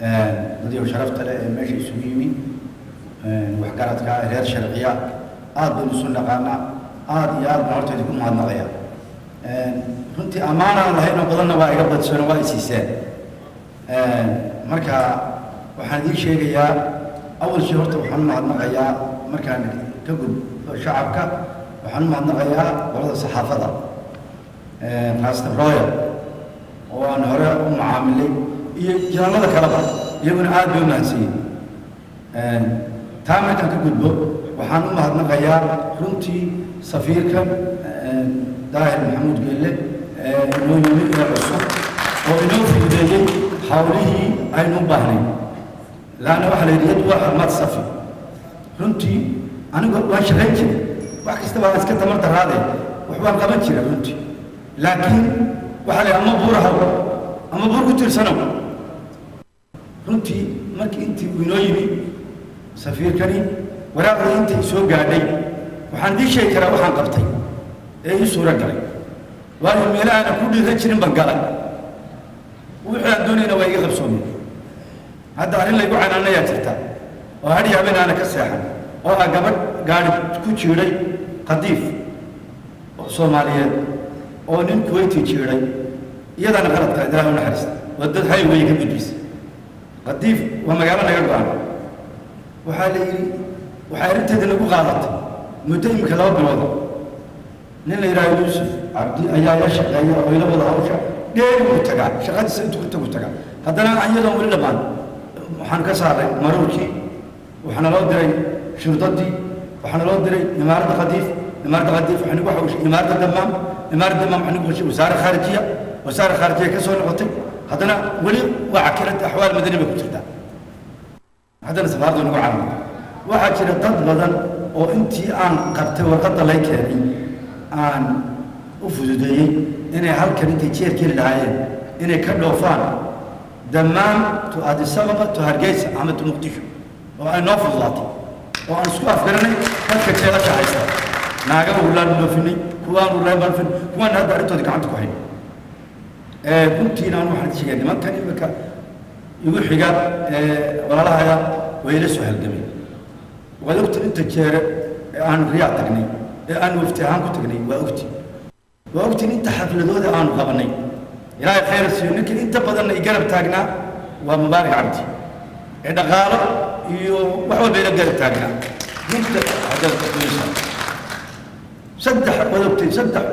dadii sharafta leh ee meesha isugu yimi waxgaradka reer sharqiya aad baan isu naqaanaa aad iyo aad baan horta idinku mahadnaqaya runtii ammaanaan lahayn oo badanna waa iga badsoona waa isiiseen marka waxaan idiin sheegayaa awal shay horta waxaan u mahadnaqayaa markaan ka gudbo shacabka waxaan u mahadnaqayaa qolada saxaafadda khaasatan royal oo aan hore u macaamilay iyo janaalada kaleba iyaguna aad bay u mahadsanyihin taa markaan ka gudbo waxaan u mahadnaqayaa runtii safiirka daahir maxamuud geelle inoo yimi ee cusub oo inoo fududeeyey hawlihii aynu u baahnay laana waxaa la yidhi yad waa xamaad safi runtii anigu waan shaqayn jiray wax kastaba aan iska tamar daraade wax waan qaban jiray runtii laakiin waxaa la yidhi ama buurahaw ama buur ku tiirsanow runtii markii intii uu inoo yimi safiirkani waraaqdii intay soo gaadhay waxaan idiin sheegi karaa waxaan qabtay ee ii suura galay waayo meelo aanan ku dhiiran jirin baan galay wixii aan doonayna waa iga qabsoomeen hadda arrin laygu canaanayaa jirta oo hadhi habeen aana ka seexan oo ah gabadh gaadhi ku jiidhay qadiif soomaaliyeed oo nin kuwayti jiidhay iyadaana qaladka ilaahay u naxariista waa dad highway ka gudbisa qadiif waa magaalo naga go-an waxaa la yidhi waxay arrinteeda nagu qaadatay muddo imika 2 bilood nin la yidhahdo yuusuf cabdi ayaa la shaqeeya oo ila wada hawsha dheer uu tagaa shaqadiisa intuu ku tagaa haddana iyadoon weli dhammaan waxaan ka saaray maruurkii waxaana loo diray shurdadii waxaana loo diray imaaradda qadiif waxaan ugu xawshay imaaradda damaam waxaan ugu xawshay wasaare khaarijiya ka soo noqotay haddana weli waa cakilad axwaal madani bay ku jirtaa haddana safaaradu nagu caalamay waxaa jira dad badan oo intii aan qabtay warqadda lay keenay aan u fududeeyey inay halkan intay jeer keli lahaayeen inay ka dhoofaan damaam to Addis Ababa to Hargeysa ama to Muqdisho oo ay noo fududaatay oo aan isku afgaranay dadka jeelasha haysta naaga ulaan dhoofinay kuwaan ulaan balfin kuwaan hadda arrintooda gacanta ku hayn runtiina aan waxaan sheegay nimankan imika igu xiga walaalahaya way la soo halgamay waad ogtay inta jeere aan riyaad tagnay aan wafti ahaan ku tagnay waa ogtay inta xafladooda aan qabanay ilaahay khayr siiyo ninkan inta badan ay garab taagnaa waa mubaarak cabdi ee dhaqaalo iyo wax walba ila garab taagnaa inta hadal meesha saddex waad ogtay saddex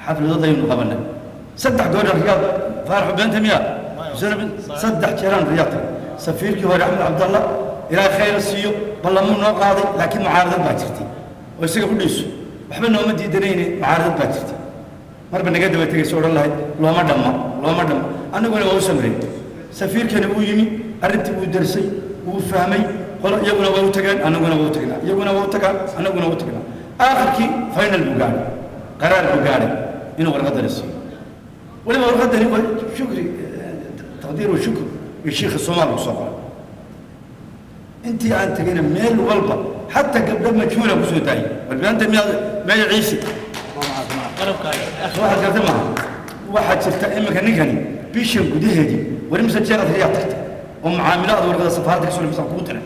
xafladood aynu qabanay saddex goor riyaad faarax beenta miya saddex jeeraan riyaad safiirkii hore axmed cabdallah ilaahay khayr siiyo ballamu noo qaaday laakiin mucaaradad baa jirtay oo isaga u dhiiso waxba nooma diidanayne mucaaradad baa jirtay marba naga daba tegayso odhan lahayd looma dhamma annaguna waa u samray safiirkani uu yimi arrintii uu darsay uu fahmay qolo iyaguna waa u tageen annaguna waa u tagnaa iyaguna waa u tagaan annaguna waa u tagnaa aakhirkii final buu gaadhay qaraar buu gaadhay inuu warqaddani siiyo weliba warqaddani waa shukri taqdiir wa shukr iyo shiikha soomaal ku soo qoray intii aan tagayna meel walba xataa gabdho majhuula ku soo daayay balbaanta meel ciisi waxaad gartay maaha waxaa jirta iminka ninkani bishan gudaheedii weli mise jeerad riyaa tagtay oo macaamilaada warqada safaarada ka soo dhifsan kugu diray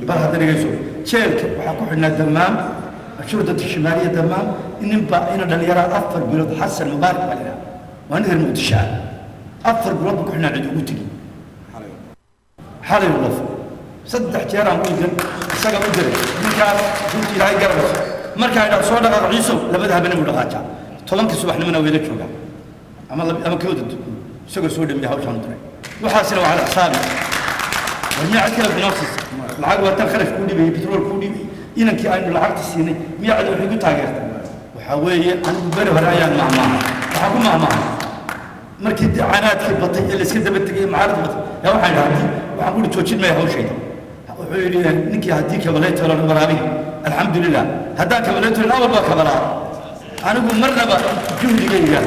bal hadda dhegayso jeelka waxaa ku xidhnaa damaam shurdada shimaaliya damaam ninba ina dhalinyaraa 4 bilood xasan mubaarak baa lihaa waa nin reer muqdisho 4 bilood buu ku xidhnaa cid ugu tegi xalay waqf saddex jeer aan u idan isaga u diray ninkaas runtii ilaahay garabas markaa idhaa soo dhaqaaq ciiso labada habeen buu dhaqaajaa 10 subaxnimona way la joogaa ama kooda isagoo soo dhameeyay hawshan diray waxaasina waa cala xisaabi warmiya cid kale binafsis lacag waa tan kharash ku dhibay petrol ku dhibay inankii aynu lacagta siinay miya cid waxay ku taageertay waxaa weeye anigu beri hore ayaan maamaaha waxaa ku maamaaha markii canaadkii batay ee la iska daba tegay mucaarad batay yaa waxaan idhahdii waxaan ku joojin maya hawshayda wuxuu yidhi ninkii haddii kabalayto la waraabihi alxamdulilah haddaan kabalayto awal baa kabalaa anigu marnaba juhdigayga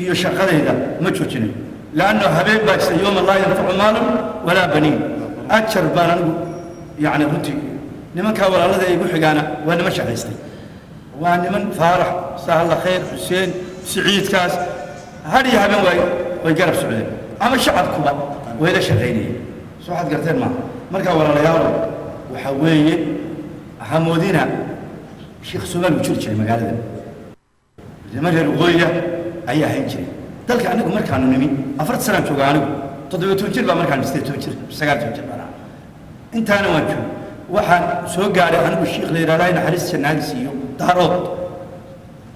iyo shaqadayda ma joojinayo laanno habeen baa jirta yooma laa yanfacu maalun walaa baniin ajar baan anigu yacni runtii nimankaa walaalada igu xigaana waa nima shaqaystay waa niman faarax sahalla khayr xuseen siciidkaas hadhiyo habeen way garab socdeen ama shacabkuba way la shaqaynayeen soo xad garteen ma marka walaalayaal waxa weeye hamoodina sheekh Soomaali jir jiray magaalada reer Waqooyiga ayaa hayn jiray dalka anagu markaanu nimi 4 sano joogaa anigu 7 jir baa markaan 8 jir 9 jir baa intaana waan joogay waxaan soo gaaray anigu sheekh leeyahay naxariis janaadis iyo daarood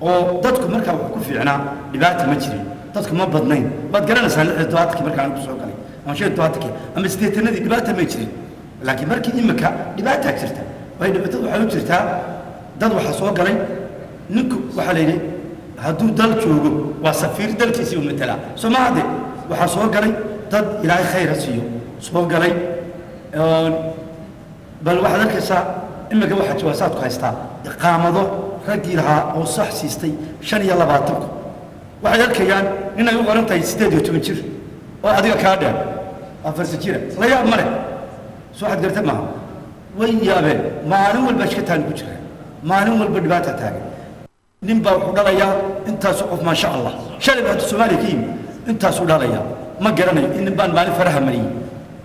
oo dadku markaa wax ku fiicnaa dhibaato ma jirin dadku ma badnayn baad garanaysaa dhibaato markaan ku soo galay ama shay dhibaato ama sideetanadii dhibaato ma jirin laakiin markii imika dhibaato jirta way dhibaatada waxa u jirtaa dad waxa soo galay ninku waxa la yiri hadduu dal joogo waa safiir dalkiisa u matala Soomaaliya waxa soo galay dad ilaahay khayr siiyo soo galay bal waxa arkaysaa imika waxa jawaasaad ku haystaa iqaamado ragii lahaa oo sax siistay 25 waxay arkayaan inay u qoran tahay 18 jir oo adiga ka dheer 4 jir la yaab male soo xad gartay ma way yaabeen maalin walba shaqataan ku jira maalin walba dhibaato taagan nin baa wuxuu dhalayaa intaas qof ma sha Allah shalay baa Soomaaliya kiim intaas u dhalaya ma garanayo in baan maalin faraha mariyay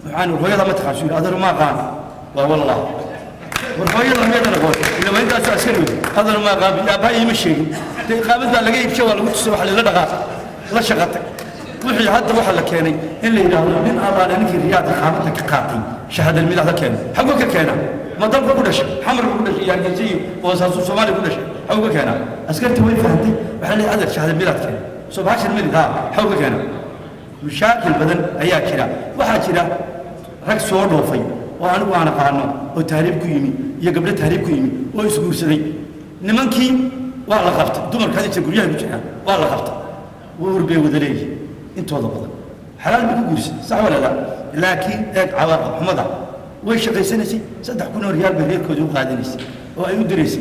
waxaan hooyada ma taqaashin adar ma qaan waa wallah warhooyada ma yadana qof ila ma intaas askari adar ma qaan ya baa ima sheegin de qaabada laga iibsho waa lagu tusay wax la dhaqaa la shaqatay wixii hadda waxa la keenay in la yiraahdo nin Allah ninkii riyaad qaamada ka qaatay shahada midax la keenay xagu ka keenay ما ضل كل شيء حمر كل شيء يعني جزيء وصاص الصومالي كل شيء حوقك هنا أسكرت وين فهمتي وحلي عدد شهادة ميلاد كذا صباح الميلاد ها حوقك هنا مشاكل بدن أيها كذا واحد كذا ركس صور وفي وأنا قارنه وتهريب كيمي يقبل تهريب كيمي ويسقور سري نمنكي والله غفت دمر كذا تقول يا بيجنا والله غفت وربي وذليه أنت هذا بدن حلال بيقول صح ولا لا لكن عواقب حمضة ويش قيسنسي صدق كنا ريال بهيك كذو قادنسي وأيود دريسي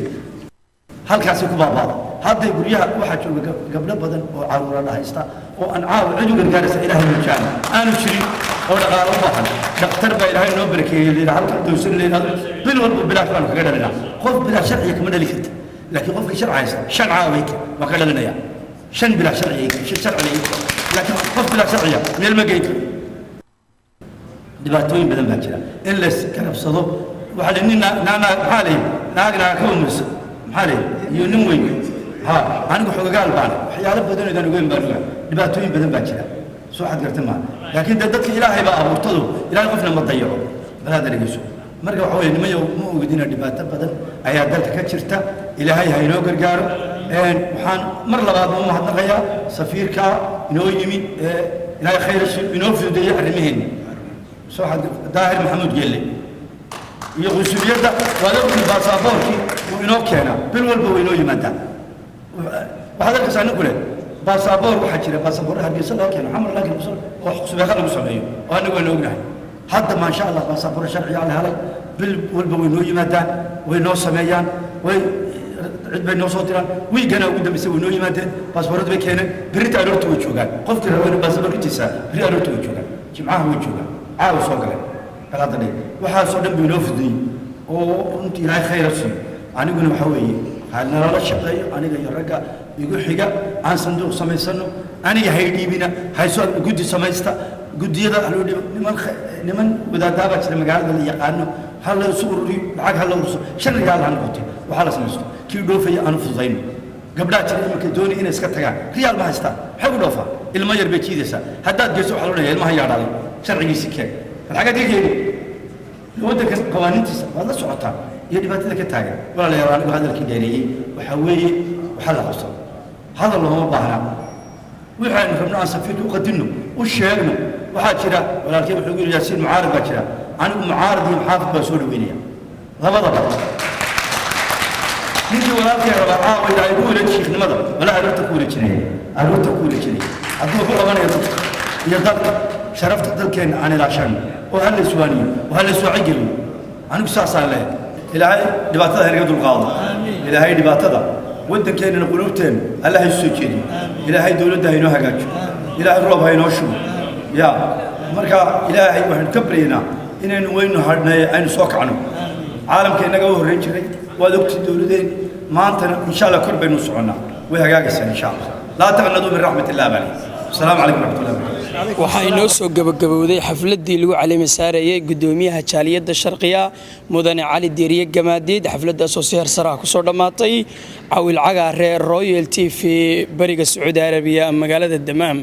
هل كاسي كبابا هذا يقول يا واحد شو قبل بدن وعور الله يستا وأن عاو عجوب الجالس إلى المكان أنا شري ولا قال واحد دكتور بإلهي نوبرك اللي عرض توصل لنا بلا فلان كذا لنا خذ بلا شرع يكمل لك لكن خذ شرع عايز شرع عاويك ما قال لنا يا شن بلا شرع شرع عليك لكن خذ بلا شرع من المجيك dhibaatooyin badan baa jira in la karabsado waxa nin naana xaalay naagna ka umus maxay iyo nin weyn ha anigu xogaal baan waxyaalo badan oo weyn baan dhibaatooyin badan baa jira soo xad gartay ma laakiin dadka ilaahay baa abuurtado ilaahay qofna ma dayaco balaad dhageyso marka waxa weeye nimayo ma ogidina dhibaato badan ayaa dalka ka jirta ilaahay ha inoo gargaaro waxaan mar labaad u mahadnaqayaa safiirka inoo yimid ilaahay khayr inoo fududeeyo arrimaheena صاحب داهر محمود جلي يقول سوريا وهذا الباسبوركي وينو كينا بالولب وينو يمدا وهذا كسان نقول باسبور وحجره باسبور هذه سنه كان عمر لكن وصل وحسب خلق مسويه وانا وين وقناه حتى ما شاء الله باسبور شرعي على هذا بالولب وينو يمدا وينو سميان وين عد بينو صوتنا ويجنا قدام يسوي وينو يمدا باسبورات بكينا بريت أرورت وجوعان قفت الروين باسبور كتيسا بريت أرورت وجوعان جمعه وجوعان عاو صقله هذا ده وحال صدق بنوفدي وأنت لا خير شيء أنا أقول محوي هل نرى الشقي أنا جاي رجع يقول حاجة عن صندوق سمي سنو أنا هيدي بينا هاي سؤال جودي سميستا جودي هذا هلو نمن وذا دابت لما قال لي يقانو هل سوري معك هل رسول شن رجال عن قوتي وحال سميستو كيف دوفي أنا في زين قبل أتري مكدوني إن سكتها ريال ما هستا حب دوفا الماء يربي كذا سا هذا جسوا حلونا الماء يعرض شرعي سكين الحاجة دي كذي لو أنت قوانين تسا هذا سعطان يدي ما تذكر تاجر ولا لا يراني بهذا الكداري وحوي وحل قصة هذا اللي هو بحنا وحنا نفهمنا عن سفيد وقدمنا وشيرنا وحاجرة ولا كيف يقول ياسين معارض بكرة أنا معارض محافظ بسول وينيا غضب نيجي ولا كيف ولا يقول الشيخ نمضى ولا أروح تقول شيء أروح تقول شيء أقول فوق أنا يضرب شرفت ذلك أنا العشان وهل سواني وهل سوعجل أنا بساس عليه إلهي دبعتها هرقد القاضي إلهي دبعتها وأنت كان نقولوتين الله يسوكيني إلهي دولته هينوها جاج إلهي الرب هينوشوا يا مركا إلهي وحن كبرينا إن وين هرنا أين سوق عنه عالم كأنه جوه رجلي ودكت دولتين ما أنت إن شاء الله كرب نصعنا وهجاج إن شاء الله لا تغنضوا من رحمة الله بني السلام عليكم ورحمة الله وبركاته. waxaa inoo soo gabagabowday xafladii lagu caleema saarayay gudoomiyaha jaaliyadda sharqiya mudane cali deeriye gamaadiid xafladaas oo si heersar ah ku soo dhamaatay cawil cagaar Royal TV bariga Sacuudi Arabiya magaalada Dammam.